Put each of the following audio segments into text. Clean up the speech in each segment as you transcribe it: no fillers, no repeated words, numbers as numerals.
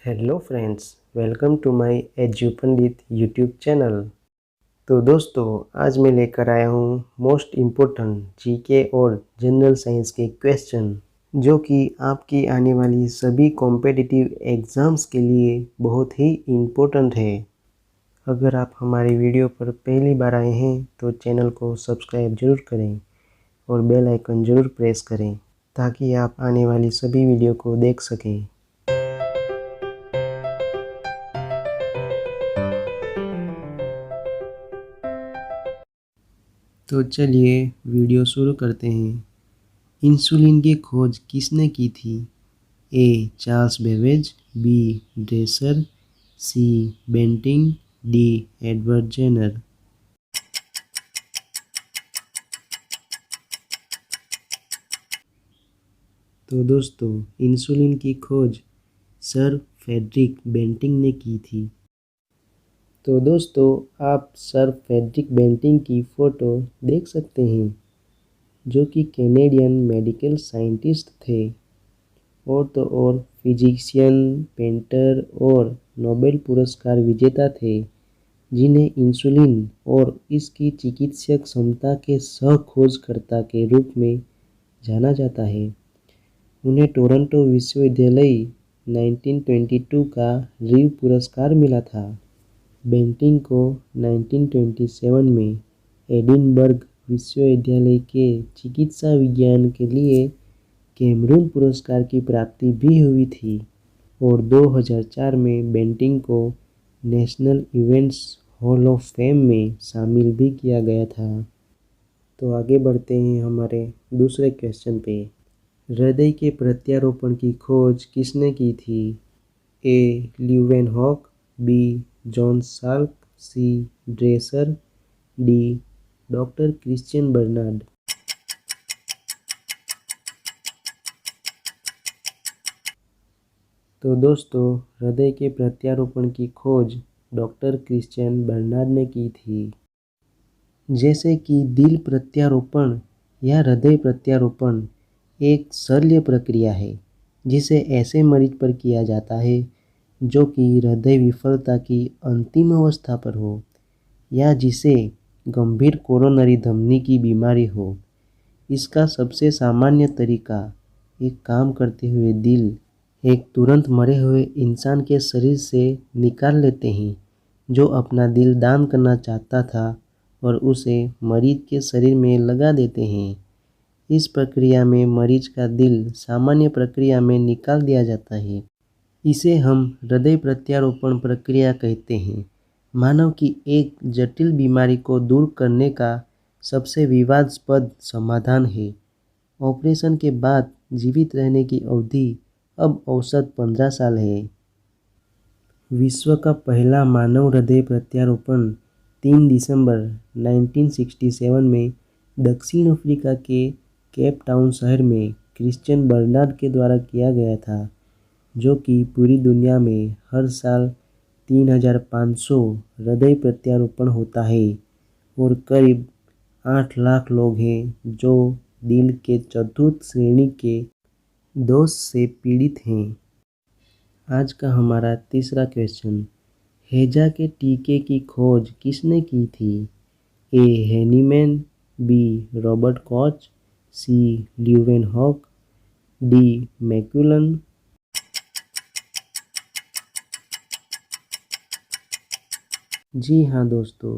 Hello friends, welcome to my Edu Pandit YouTube channel. तो दोस्तों, आज मैं लेकर आया हूँ मोस्ट इम्पोर्टेंट जीके और जनरल साइंस के क्वेश्चन जो कि आपकी आने वाली सभी कॉम्पिटिटिव एग्ज़ाम्स के लिए बहुत ही इम्पोर्टेंट है। अगर आप हमारी वीडियो पर पहली बार आए हैं तो चैनल को सब्सक्राइब जरूर करें और बेल आइकन ज़रूर प्रेस करें ताकि आप आने वाली सभी वीडियो को देख सकें। तो चलिए वीडियो शुरू करते हैं। इंसुलिन की खोज किसने की थी? A. Charles Babbage, B. Dresser, C. Banting, D. Edward Jenner. तो दोस्तों, इंसुलिन की खोज सर फ्रेडरिक बेंटिंग ने की थी। तो दोस्तों, आप सर फ्रेडरिक बेंटिंग की फ़ोटो देख सकते हैं जो कि कैनेडियन मेडिकल साइंटिस्ट थे और तो और फिजिशियन, पेंटर और नोबेल पुरस्कार विजेता थे जिन्हें इंसुलिन और इसकी चिकित्सीय क्षमता के सह खोजकर्ता के रूप में जाना जाता है। उन्हें टोरंटो विश्वविद्यालय 1922 का रीव पुरस्कार मिला था। बेंटिंग को 1927 में एडिनबर्ग विश्वविद्यालय के चिकित्सा विज्ञान के लिए कैमरून पुरस्कार की प्राप्ति भी हुई थी और 2004 में बेंटिंग को national events hall of fame में शामिल भी किया गया था। तो आगे बढ़ते हैं हमारे दूसरे क्वेश्चन पे। हृदय के प्रत्यारोपण की खोज किसने की थी? A. Leeuwenhoek, B. John Salk, C. Dresser, D. Doctor Christiaan Barnard. तो दोस्तों, हृदय के प्रत्यारोपण की खोज डॉक्टर क्रिश्चियन बर्नार्ड ने की थी। जैसे कि दिल प्रत्यारोपण या हृदय प्रत्यारोपण एक शल्य प्रक्रिया है जिसे ऐसे मरीज पर किया जाता है जो कि हृदय विफलता की अंतिम अवस्था पर हो या जिसे गंभीर कोरोनरी धमनी की बीमारी हो। इसका सबसे सामान्य तरीका एक काम करते हुए दिल एक तुरंत मरे हुए इंसान के शरीर से निकाल लेते हैं जो अपना दिल दान करना चाहता था और उसे मरीज के शरीर में लगा देते हैं। इस प्रक्रिया में मरीज का दिल सामान्य प्रक्रिया में निकाल दिया जाता है। इसे हम हृदय प्रत्यारोपण प्रक्रिया कहते हैं। मानव की एक जटिल बीमारी को दूर करने का सबसे विवादास्पद समाधान है। ऑपरेशन के बाद जीवित रहने की अवधि अब औसत 15 साल है। विश्व का पहला मानव हृदय प्रत्यारोपण 3 दिसंबर 1967 में दक्षिण अफ्रीका के केप टाउन शहर में क्रिश्चियन बर्नार्ड के द्वारा किया गया था, जो कि पूरी दुनिया में हर साल 3,500 हृदय प्रत्यारोपण होता है और करीब 8 लाख लोग हैं जो दिल के चतुर्थ श्रेणी के दोष से पीड़ित हैं। आज का हमारा तीसरा क्वेश्चन। हैजा के टीके की खोज किसने की थी? A. Hahnemann, B. Robert Koch, C. Leeuwenhoek, D. McCollum. जी हाँ दोस्तों,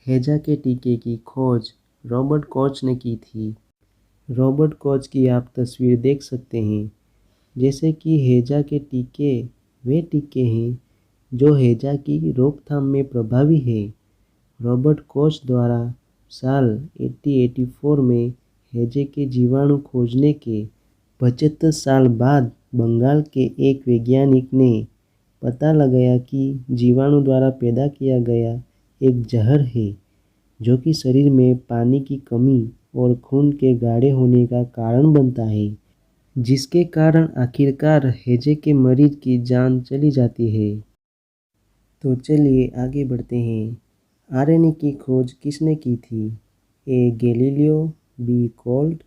हैजा के टीके की खोज रॉबर्ट कॉच ने की थी। रॉबर्ट कॉच की आप तस्वीर देख सकते हैं। जैसे कि हैजा के टीके वे टीके हैं जो हैजा की रोकथाम में प्रभावी है। रॉबर्ट कॉच द्वारा साल 1884 में हैजे के जीवाणु खोजने के 75 साल बाद बंगाल के एक वैज्ञानिक ने पता लगाया कि जीवाणु द्वारा पैदा किया गया एक जहर है जो कि शरीर में पानी की कमी और खून के गाढ़े होने का कारण बनता है, जिसके कारण आखिरकार हैजे के मरीज की जान चली जाती है। तो चलिए आगे बढ़ते हैं। आरएनए की खोज किसने की थी? A. Galileo, B. Colt,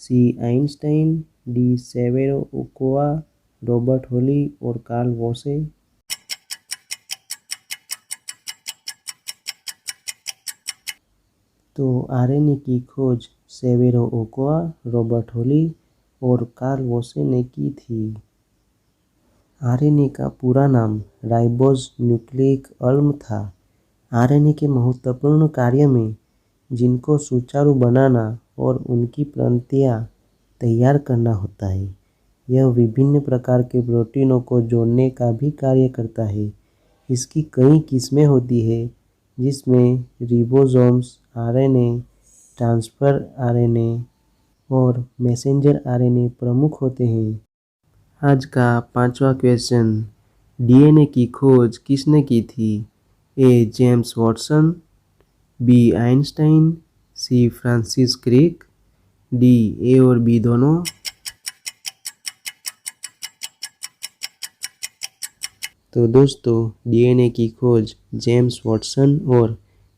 C. Einstein, D. Severo Ochoa, Robert Holley और कार्ल वोसे। तो आरएनए की खोज सेवेरो ओकोआ, रॉबर्ट हॉली और कार्ल वोसे ने की थी। आरएनए का पूरा नाम राइबोज न्यूक्लिक अम्ल था। आरएनए के महत्वपूर्ण कार्य में जिनको सुचारू बनाना और उनकी प्रतियां तैयार करना होता है। यह विभिन्न प्रकार के प्रोटीनों को जोड़ने का भी कार्य करता है। इसकी कई किस्में होती है, जिसमें रिबोसोम्स आरएनए, ट्रांसफर आरएनए और मैसेंजर आरएनए प्रमुख होते हैं। आज का 5वां क्वेश्चन, डीएनए की खोज किसने की थी? A. James Watson, B. Einstein, C. Francis Crick, D. A और बी दोनों। तो दोस्तों, डीएनए की खोज जेम्स वॉटसन और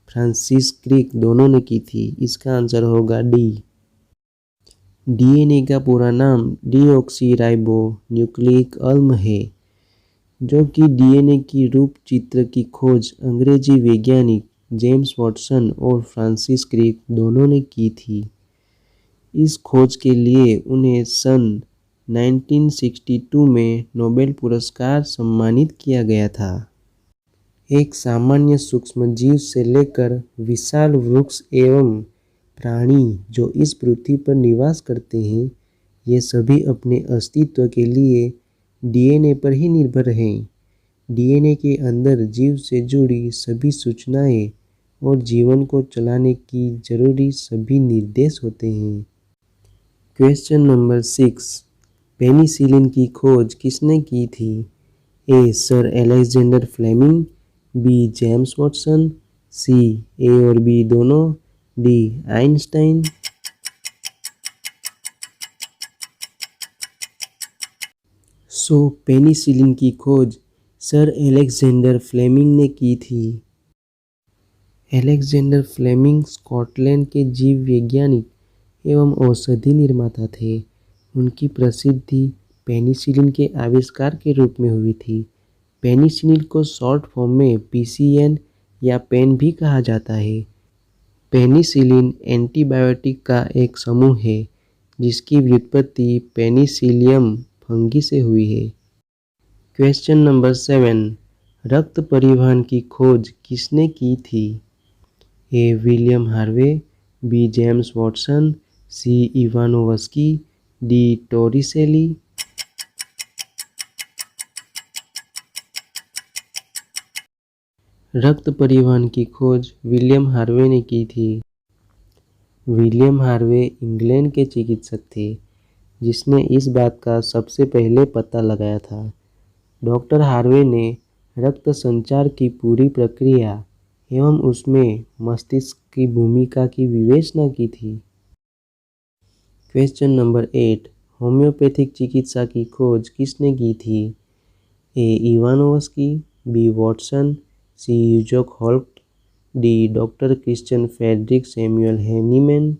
फ्रांसिस क्रिक दोनों ने की थी। इसका आंसर होगा डी। डीएनए का पूरा नाम डीऑक्सी राइबो न्यूक्लिक अम्ल है, जो कि डीएनए की रूप चित्र की खोज अंग्रेजी वैज्ञानिक जेम्स वॉटसन और फ्रांसिस क्रिक दोनों ने की थी। इस खोज के लिए उन्हें सन 1962 में नोबेल पुरस्कार सम्मानित किया गया था। एक सामान्य सूक्ष्मजीव से लेकर विशाल वृक्ष एवं प्राणी जो इस पृथ्वी पर निवास करते हैं, ये सभी अपने अस्तित्व के लिए डीएनए पर ही निर्भर हैं। डीएनए के अंदर जीव से जुड़ी सभी सूचनाएं और जीवन को चलाने की जरूरी सभी निर्देश होते हैं। क्वेश्चन नंबर 6, पेनिसिलिन की खोज किसने की थी? A. Sir Alexander Fleming, B. James Watson, C. A और बी दोनों, डी. आइंस्टाइन। पेनिसिलिन की खोज सर अलेक्जेंडर फ्लेमिंग ने की थी। अलेक्जेंडर फ्लेमिंग स्कॉटलैंड के जीव वैज्ञानिक एवं औषधि निर्माता थे। उनकी प्रसिद्धि पेनिसिलिन के आविष्कार के रूप में हुई थी। पेनिसिलिन को शॉर्ट फॉर्म में पीसीएन या पेन भी कहा जाता है। पेनिसिलिन एंटीबायोटिक का एक समूह है, जिसकी व्युत्पत्ति पेनिसिलियम फंगी से हुई है। क्वेश्चन नंबर 7, रक्त परिवहन की खोज किसने की थी? A. William Harvey, B. James Watson, C. Ivanovsky, D. Torricelli. रक्त परिवहन की खोज विलियम हार्वे ने की थी। विलियम हार्वे इंग्लैंड के चिकित्सक थे, जिसने इस बात का सबसे पहले पता लगाया था। डॉक्टर हार्वे ने रक्त संचार की पूरी प्रक्रिया एवं उसमें मस्तिष्क की भूमिका की विवेचना की थी। क्वेश्चन नंबर 8, होम्योपैथिक चिकित्सा की खोज किसने की थी? A. Ivanovsky, B. Watson, C. यूजोक हॉल्ट, D. Doctor Christian Friedrich Samuel Hahnemann.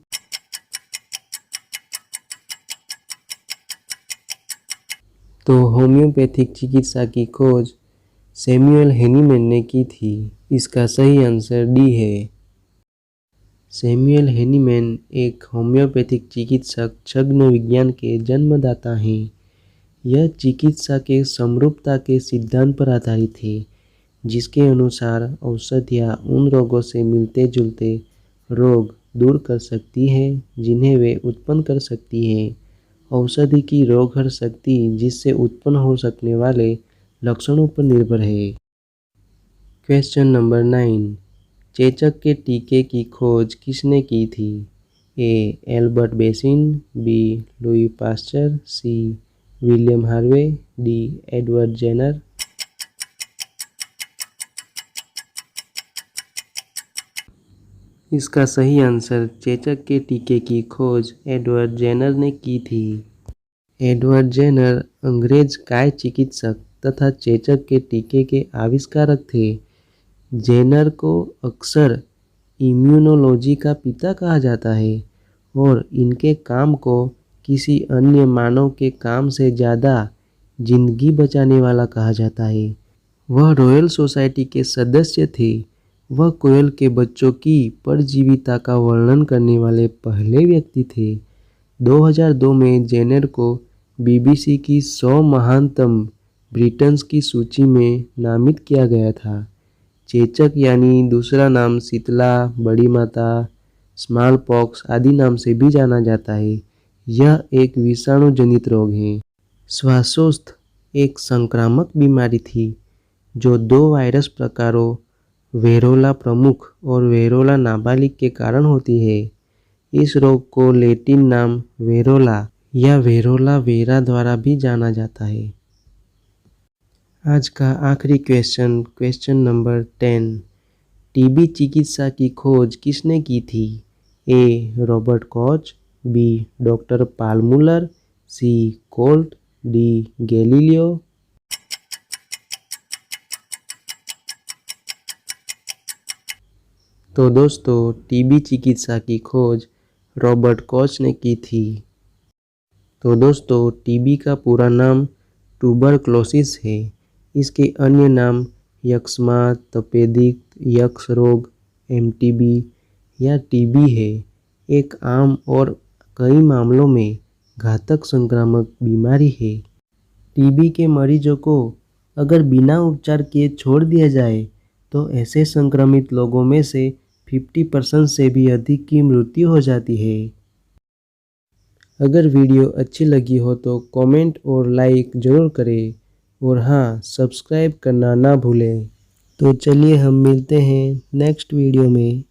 तो होम्योपैथिक चिकित्सा की खोज सैमुअल हैनीमैन ने की थी। इसका सही आंसर डी है। सैमुअल हैनीमैन एक होम्योपैथिक चिकित्सक छद्म विज्ञान के जन्मदाता हैं। यह चिकित्सा के समरूपता के सिद्धांत पर आधारित है, जिसके अनुसार औषधियाँ उन रोगों से मिलते जुलते रोग दूर कर सकती है जिन्हें वे उत्पन्न कर सकती हैं। औषधि की रोगहर शक्ति जिससे उत्पन्न हो सकने वाले लक्षणों पर निर्भर है। क्वेश्चन नंबर 9, चेचक के टीके की खोज किसने की थी? ए. एल्बर्ट बेसिन, B. Louis Pasteur, C. William Harvey, D. Edward Jenner. इसका सही आंसर चेचक के टीके की खोज एडवर्ड जेनर ने की थी। एडवर्ड जेनर अंग्रेज काय चिकित्सक तथा चेचक के टीके के आविष्कारक थे। जेनर को अक्सर इम्यूनोलॉजी का पिता कहा जाता है और इनके काम को किसी अन्य मानव के काम से ज़्यादा जिंदगी बचाने वाला कहा जाता है। वह रॉयल सोसाइटी के सदस्य थे। वह कोयल के बच्चों की परजीविता का वर्णन करने वाले पहले व्यक्ति थे। 2002 में जेनर को बीबीसी की 100 महानतम ब्रिटन्स की सूची में नामित किया गया था। चेचक यानी दूसरा नाम शीतला, बड़ी माता, स्मॉल पॉक्स आदि नाम से भी जाना जाता है। यह एक विषाणु जनित रोग है। श्वासोत्थ एक संक्रामक बीमारी थी जो 2 वायरस प्रकारों वेरोला प्रमुख और वेरोला नाबालिग के कारण होती है। इस रोग को लैटिन नाम वेरोला या वेरोला वेरा द्वारा भी जाना जाता है। आज का आखिरी क्वेश्चन नंबर 10। टीबी चिकित्सा की खोज किसने की थी? A. Robert Koch, B. Doctor Paul Muller, C. Colt, D. Galileo. तो दोस्तों, टीबी चिकित्सा की खोज रॉबर्ट कॉच ने की थी। तो दोस्तों, टीबी का पूरा नाम ट्यूबरक्लोसिस है। इसके अन्य नाम यक्ष्मा, तपेदिक यक्ष रोग, एमटीबी या टीबी है। एक आम और कई मामलों में घातक संक्रामक बीमारी है। टीबी के मरीजों को अगर बिना उपचार किए छोड़ दिया जाए तो ऐसे संक्रमित लोगों में से 50% से भी अधिक की मृत्यु हो जाती है। अगर वीडियो अच्छी लगी हो तो कमेंट और लाइक ज़रूर करें और हाँ, सब्सक्राइब करना ना भूलें। तो चलिए हम मिलते हैं नेक्स्ट वीडियो में।